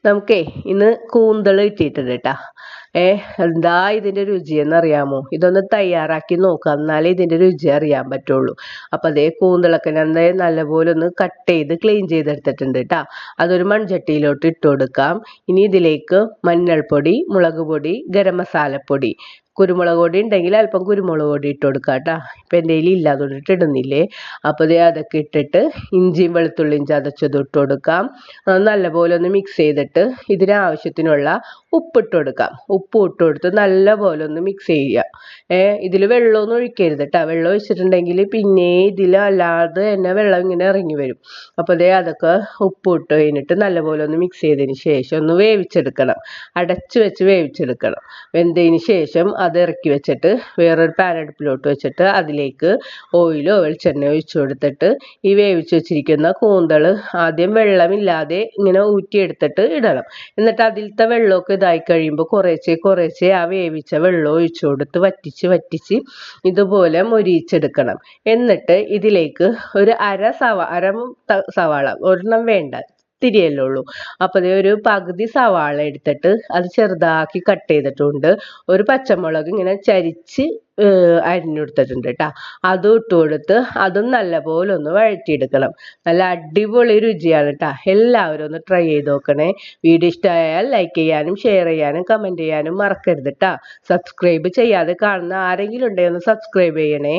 നമുക്കേ ഇന്ന് കൂന്തൽ കിട്ടിയിട്ടുണ്ട് കേട്ടാ. എന്താ ഇതിന്റെ രുചി എന്നറിയാമോ? ഇതൊന്ന് തയ്യാറാക്കി നോക്കാം, എന്നാലേ ഇതിന്റെ രുചി അറിയാൻ പറ്റുള്ളൂ. അപ്പൊ അതേ കൂന്തളൊക്കെ ഞാൻ നല്ലപോലെ ഒന്ന് കട്ട് ചെയ്ത് ക്ലീൻ ചെയ്തെടുത്തിട്ടുണ്ട് കേട്ടാ. അതൊരു മൺചട്ടിയിലോട്ട് ഇട്ട് കൊടുക്കാം. ഇനി ഇതിലേക്ക് മഞ്ഞൾപ്പൊടി, മുളക് പൊടി, ഗരം മസാലപ്പൊടി, കുരുമുളക് പൊടി ഉണ്ടെങ്കിൽ അല്പം കുരുമുളക് പൊടി ഇട്ട് കൊടുക്കുക കേട്ടോ. ഇപ്പം എൻ്റെ കയ്യിൽ ഇല്ല, അതുകൊണ്ടിട്ട് ഇടുന്നില്ലേ. അപ്പോൾ അതൊക്കെ ഇട്ടിട്ട് ഇഞ്ചിയും വെളുത്തുള്ളിയും ചതച്ചത് ഇട്ട് കൊടുക്കാം. നല്ലപോലെ ഒന്ന് മിക്സ് ചെയ്തിട്ട് ഇതിനാവശ്യത്തിനുള്ള ഉപ്പിട്ട് കൊടുക്കാം. ഉപ്പ് ഇട്ട് കൊടുത്ത് നല്ലപോലെ ഒന്ന് മിക്സ് ചെയ്യുക. ഇതിൽ വെള്ളമൊന്നും ഒഴിക്കരുത് കേട്ടോ. വെള്ളം ഒഴിച്ചിട്ടുണ്ടെങ്കിൽ പിന്നെ ഇതിൽ അല്ലാതെ തന്നെ വെള്ളം ഇങ്ങനെ ഇറങ്ങി വരും. അപ്പോൾ അതൊക്കെ ഉപ്പ് ഇട്ട് കഴിഞ്ഞിട്ട് നല്ലപോലെ ഒന്ന് മിക്സ് ചെയ്തതിന് ശേഷം ഒന്ന് വേവിച്ചെടുക്കണം. അടച്ച് വെച്ച് വേവിച്ചെടുക്കണം. വെന്തതിന് ശേഷം അത് ഇറക്കി വെച്ചിട്ട് വേറൊരു പാൻ അടുപ്പിലോട്ട് വെച്ചിട്ട് അതിലേക്ക് ഓയിലോ വെളിച്ചെണ്ണയോ ഒഴിച്ചു കൊടുത്തിട്ട് ഈ വേവിച്ച് വെച്ചിരിക്കുന്ന കൂന്തൾ ആദ്യം വെള്ളമില്ലാതെ ഇങ്ങനെ ഊറ്റിയെടുത്തിട്ട് ഇടണം. എന്നിട്ട് അതിലത്തെ വെള്ളമൊക്കെ ഇതായി കഴിയുമ്പോൾ കുറേശ്ശെ ആ വേവിച്ച വെള്ളം ഒഴിച്ചു കൊടുത്ത് വറ്റിച്ച് ഇതുപോലെ മൊരിയിച്ചെടുക്കണം. എന്നിട്ട് ഇതിലേക്ക് ഒരു അര സവാള, ഒരെണ്ണം വേണ്ട, തിരിയല്ലേ ഉള്ളൂ. അപ്പോൾ ഒരു പകുതി സവാള എടുത്തിട്ട് അത് ചെറുതാക്കി കട്ട് ചെയ്തിട്ടുണ്ട്. ഒരു പച്ചമുളക് ഇങ്ങനെ ചരിച്ച് അരിഞ്ഞെടുത്തിട്ടുണ്ട് കേട്ടോ. അതും ഇട്ട് കൊടുത്ത് അതും നല്ലപോലെ ഒന്ന് വഴറ്റിയെടുക്കണം. നല്ല അടിപൊളി രുചിയാണ് കേട്ടോ. എല്ലാവരും ഒന്ന് ട്രൈ ചെയ്ത് നോക്കണേ. വീഡിയോ ഇഷ്ടമായാൽ ലൈക്ക് ചെയ്യാനും ഷെയർ ചെയ്യാനും കമൻറ്റ് ചെയ്യാനും മറക്കരുത് കേട്ടോ. സബ്സ്ക്രൈബ് ചെയ്യാതെ കാണുന്ന ആരെങ്കിലും ഉണ്ടെങ്കിൽ ഒന്ന് സബ്സ്ക്രൈബ് ചെയ്യണേ.